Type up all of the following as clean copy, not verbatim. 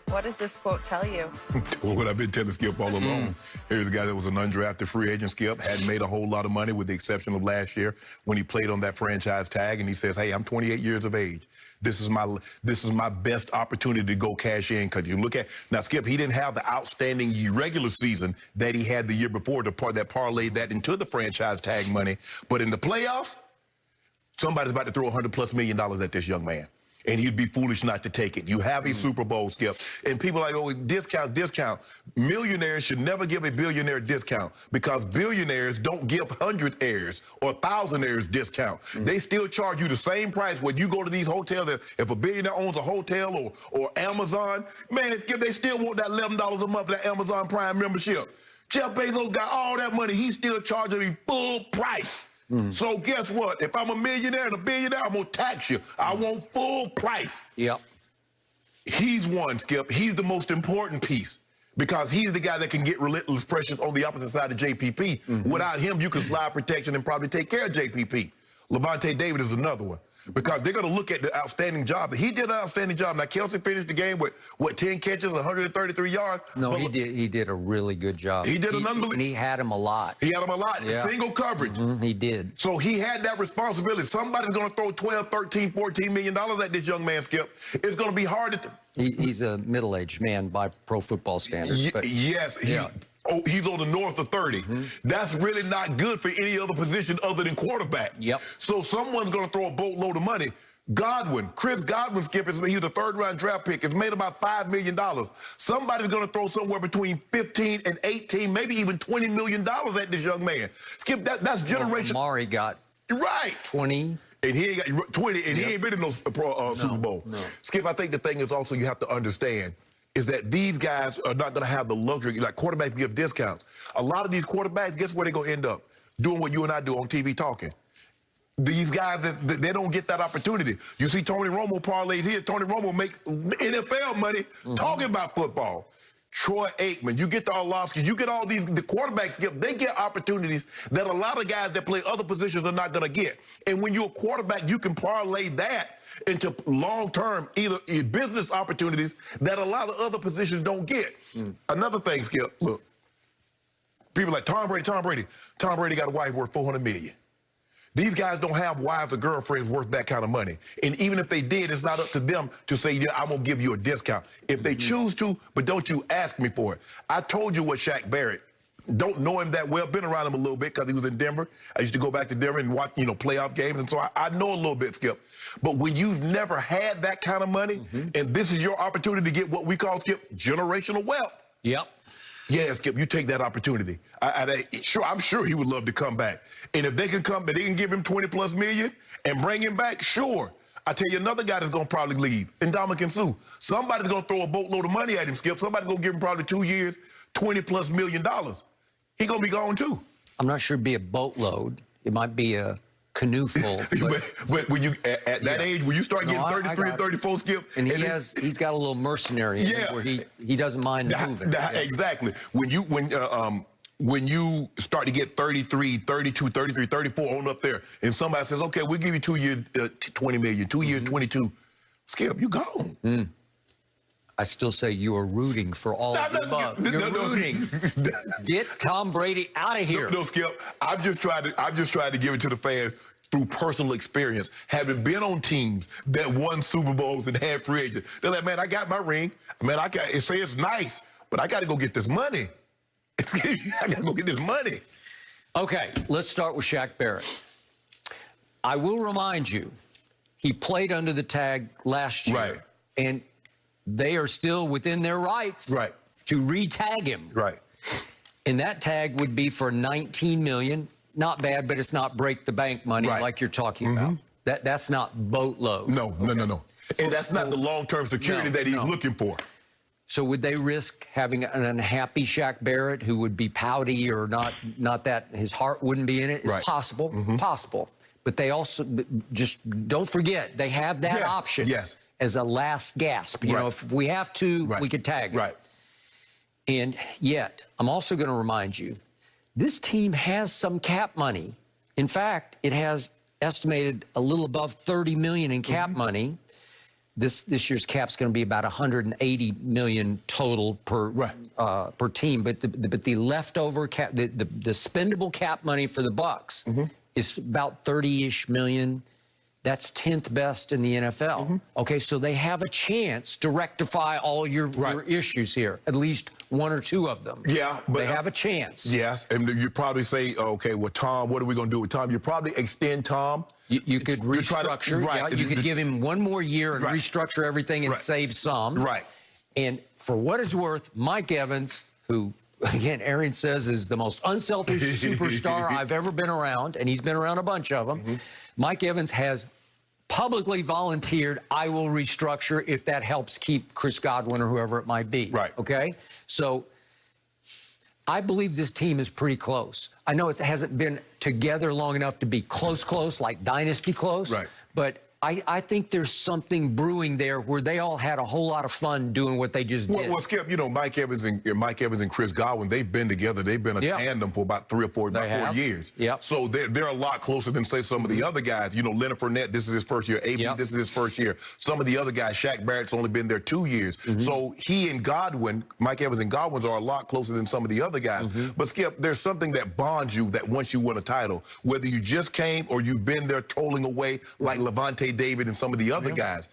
What does this quote tell you? What I've been telling Skip all along. Here's a guy that was an undrafted free agent, Skip, hadn't made a whole lot of money with the exception of last year when he played on that franchise tag, and he says, hey, I'm 28 years of age. This is my best opportunity to go cash in, because you look at, now Skip, he didn't have the outstanding regular season that he had the year before that parlayed that into the franchise tag money. But in the playoffs, somebody's about to throw $100+ million at this young man. And he'd be foolish not to take it. You have a Super Bowl, Skip. And people are like, oh, discount. Millionaires should never give a billionaire discount, because billionaires don't give 100-aires or 1,000-aires discount. They still charge you the same price when you go to these hotels. If a billionaire owns a hotel or Amazon, man, Skip, they still want that $11 a month for that Amazon Prime membership. Jeff Bezos got all that money. He's still charging me full price. So guess what? If I'm a millionaire and a billionaire, I'm going to tax you. I want full price. Yep. He's one, Skip. He's the most important piece, because he's the guy that can get relentless pressures on the opposite side of JPP. Without him, you can slide protection and probably take care of JPP. Levante David is another one, because they're going to look at the outstanding job. He did an outstanding job. Now, Kelsey finished the game with, what, 10 catches, 133 yards? No, he did a really good job. He did an unbelievable. And he had him a lot. He had him a lot. Yeah. Single coverage. He did. So he had that responsibility. Somebody's going to throw $12, $13, $14 million at this young man, Skip. It's going to be hard to... He's a middle-aged man by pro football standards. But yes. He's on the north of 30. That's really not good for any other position other than quarterback. Yep. So someone's going to throw a boatload of money. Chris Godwin, Skip, he's a third-round draft pick. It's made about $5 million. Somebody's going to throw somewhere between 15 and 18, maybe even $20 million at this young man. Skip, that's generation. Amari got 20. And he ain't got 20, and he ain't been in no Super Bowl. No. Skip, I think the thing is also you have to understand is that these guys are not going to have the luxury. Like, quarterbacks give discounts. A lot of these quarterbacks, guess where they're going to end up? Doing what you and I do on TV talking. These guys, they don't get that opportunity. You see Tony Romo parlays his. Tony Romo makes NFL money talking about football. Troy Aikman, you get the Orlovsky, you get all these, the quarterbacks, they get opportunities that a lot of guys that play other positions are not going to get. And when you're a quarterback, you can parlay that into long-term either business opportunities that a lot of other positions don't get. Another thing, Skip, look, people like Tom Brady got a wife worth $400 million. These guys don't have wives or girlfriends worth that kind of money. And even if they did, it's not up to them to say, yeah, I'm going to give you a discount. If they choose to, but don't you ask me for it. I told you what Shaq Barrett, don't know him that well, been around him a little bit because he was in Denver. I used to go back to Denver and watch, playoff games. And so I know a little bit, Skip. But when you've never had that kind of money, and this is your opportunity to get what we call, Skip, generational wealth. Yep. Yeah, Skip, you take that opportunity. I'm sure he would love to come back. And if they can come, but they can give him $20+ million and bring him back, sure. I tell you another guy that's going to probably leave, Ndamukong Suh. Somebody's going to throw a boatload of money at him, Skip. Somebody's going to give him probably 2 years, $20+ million. He's going to be gone too. I'm not sure it'd be a boatload. It might be a canoe full. But when you at that age, when you start getting 33 and 34, Skip, and he's got a little mercenary in him where he doesn't mind moving. Exactly. When you start to get 33, 32, 33, 34 on up there, and somebody says, okay, we'll give you 2 years, 20 million, 2 years, 22, Skip, you gone. I still say you are rooting for all of the above. You're rooting. Get Tom Brady out of here. No, Skip. I'm just trying to give it to the fans through personal experience, having been on teams that won Super Bowls and had free agents. They're like, man, I got my ring. Man, it's nice, but I got to go get this money. I got to go get this money. Okay, let's start with Shaq Barrett. I will remind you, he played under the tag last year. Right. And they are still within their rights to re-tag him. Right. And that tag would be for $19 million. Not bad, but it's not break the bank money like you're talking about. That's not boatload. No. And that's not the long-term security that he's looking for. So would they risk having an unhappy Shaq Barrett who would be pouty or not that his heart wouldn't be in it? It's possible, possible. But they also, just don't forget, they have that option as a last gasp. You know, if we have to, we could tag him. And yet, I'm also going to remind you, this team has some cap money. In fact, it has estimated a little above $30 million in cap money. this year's cap's going to be about 180 million total per per team, but the leftover cap, the spendable cap money for the Bucks is about 30-ish million. That's 10th best in the NFL. Okay, so they have a chance to rectify all your issues here, at least one or two of them. Yeah, but they have a chance. Yes, and you probably say, okay, well, Tom, what are we going to do with Tom? You probably extend Tom. You could restructure. You could give him one more year and restructure everything and save some. Right. And for what it's worth, Mike Evans, who, again, Aaron says is the most unselfish superstar I've ever been around, and he's been around a bunch of them. Mike Evans has publicly volunteered, I will restructure if that helps keep Chris Godwin or whoever it might be. Right. Okay? So I believe this team is pretty close. I know it hasn't been together long enough to be close, like dynasty close. Right. But I think there's something brewing there where they all had a whole lot of fun doing what they just did. Well, Skip, you know, Mike Evans and Chris Godwin, they've been together. They've been a tandem for about 3 or 4 years. So they're a lot closer than, say, some of the other guys. You know, Leonard Fournette, this is his first year. AB, this is his first year. Some of the other guys, Shaq Barrett's only been there 2 years. So he and Godwin, Mike Evans and Godwin, are a lot closer than some of the other guys. But, Skip, there's something that bonds you that once you win a title, whether you just came or you've been there trolling away like Levante David and some of the other guys,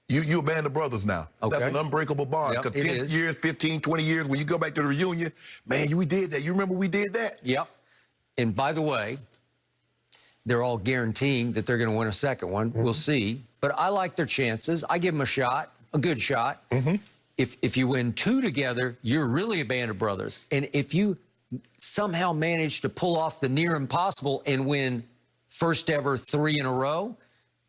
you're a band of brothers now. That's an unbreakable bond. Because 10 years, 15, 20 years, when you go back to the reunion, man, we did that. You remember we did that? Yep. And by the way, they're all guaranteeing that they're going to win a second one. We'll see. But I like their chances. I give them a shot, a good shot. If you win 2 together, you're really a band of brothers. And if you somehow manage to pull off the near impossible and win first ever 3 in a row,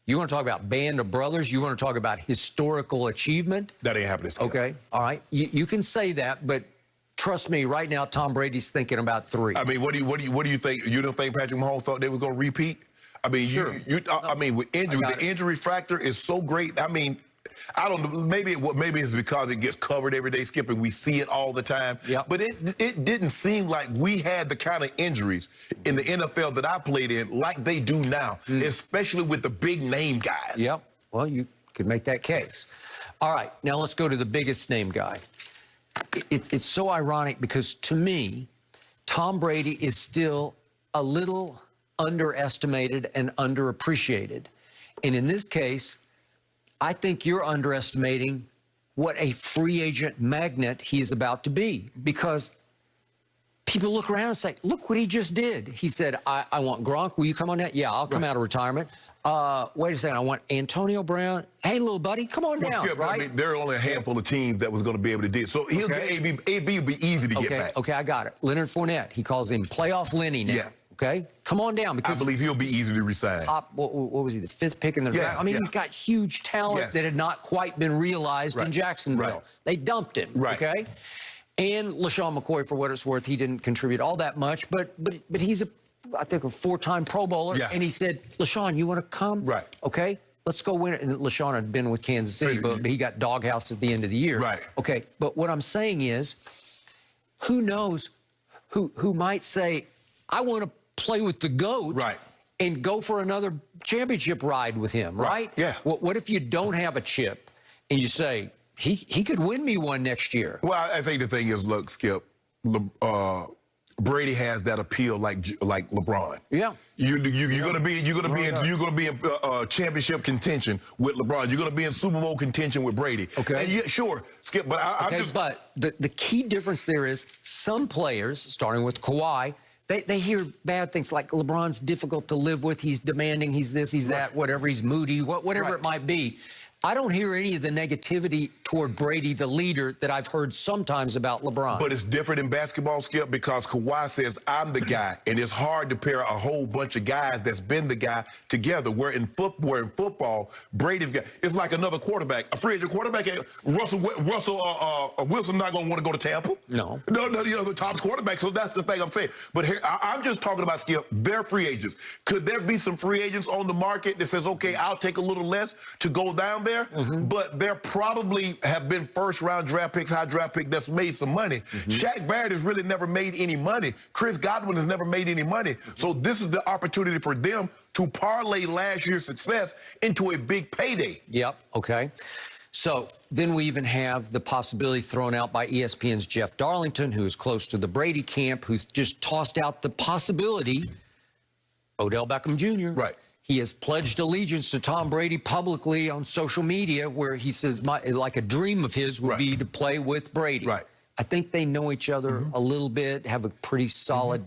you want to talk about band of brothers? You want to talk about historical achievement? That ain't happening. Okay, all right. You can say that, but trust me, right now Tom Brady's thinking about 3. I mean, what do you think? You don't think Patrick Mahomes thought they were going to repeat? I mean, I mean, with injury, the injury factor is so great. I mean, I don't know. Maybe it's because it gets covered every day, Skip, and we see it all the time. But it didn't seem like we had the kind of injuries in the NFL that I played in like they do now, especially with the big name guys. Well, you could make that case. All right, now let's go to the biggest name guy. It's so ironic because to me, Tom Brady is still a little underestimated and underappreciated. And in this case, I think you're underestimating what a free agent magnet he is about to be, because people look around and say, look what he just did. He said, I want Gronk. Will you come on that? Yeah, I'll come out of retirement. Wait a second. I want Antonio Brown. Hey, little buddy, come on down. Skip, I mean, there are only a handful of teams that was going to be able to do it. So he'll get AB will be easy to get back. Okay, I got it. Leonard Fournette. He calls him Playoff Lenny now. Okay, come on down, because I believe he'll be easy to resign. What was he, the 5th pick in the draft? I mean, he's got huge talent that had not quite been realized in Jacksonville. They dumped him. Okay, and LaShawn McCoy, for what it's worth, he didn't contribute all that much, but he's I think a 4-time Pro Bowler, and he said, LaShawn, you want to come? Okay, let's go win it. And LaShawn had been with Kansas City, but he got doghoused at the end of the year. Okay, but what I'm saying is, who knows who might say, I want to play with the GOAT and go for another championship ride with him, right? What if you don't have a chip and you say, he could win me one next year? Well, I think the thing is, look, Skip, Brady has that appeal like LeBron. You're gonna be in championship contention with LeBron. You're gonna be in Super Bowl contention with Brady. And sure, Skip, but but the key difference there is some players, starting with Kawhi, they hear bad things like LeBron's difficult to live with. He's demanding. He's this. He's that. Whatever. He's moody. Whatever it might be. I don't hear any of the negativity toward Brady, the leader, that I've heard sometimes about LeBron. But it's different in basketball, Skip, because Kawhi says, I'm the guy. And it's hard to pair a whole bunch of guys that's been the guy together. Where in football, Brady's got, it's like another quarterback. A free agent quarterback, Russell Wilson not going to want to go to Tampa. No. None of the other top quarterbacks. So that's the thing I'm saying. But here, I'm just talking about, Skip, they're free agents. Could there be some free agents on the market that says, okay, I'll take a little less to go down there? there, but there probably have been first-round draft picks, high draft pick that's made some money. Shaq Barrett has really never made any money. Chris Godwin has never made any money. So this is the opportunity for them to parlay last year's success into a big payday. Yep, okay. So then we even have the possibility thrown out by ESPN's Jeff Darlington, who is close to the Brady camp, who's just tossed out the possibility, Odell Beckham Jr. Right. He has pledged allegiance to Tom Brady publicly on social media, where he says, like a dream of his would be to play with Brady. Right. I think they know each other a little bit, have a pretty solid,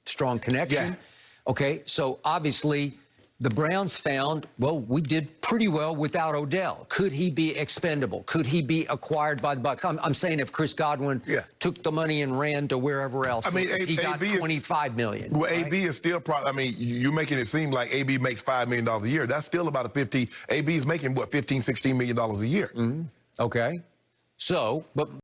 strong connection. Yeah. Okay, so obviously the Browns found, well, we did pretty well without Odell. Could he be expendable? Could he be acquired by the Bucs? I'm saying if Chris Godwin took the money and ran to wherever else, I mean, he got $25 million. Well, right? AB is still probably, I mean, you're making it seem like AB makes $5 million a year. That's still about a 50. AB is making, what, $15, $16 million a year. Okay. So, but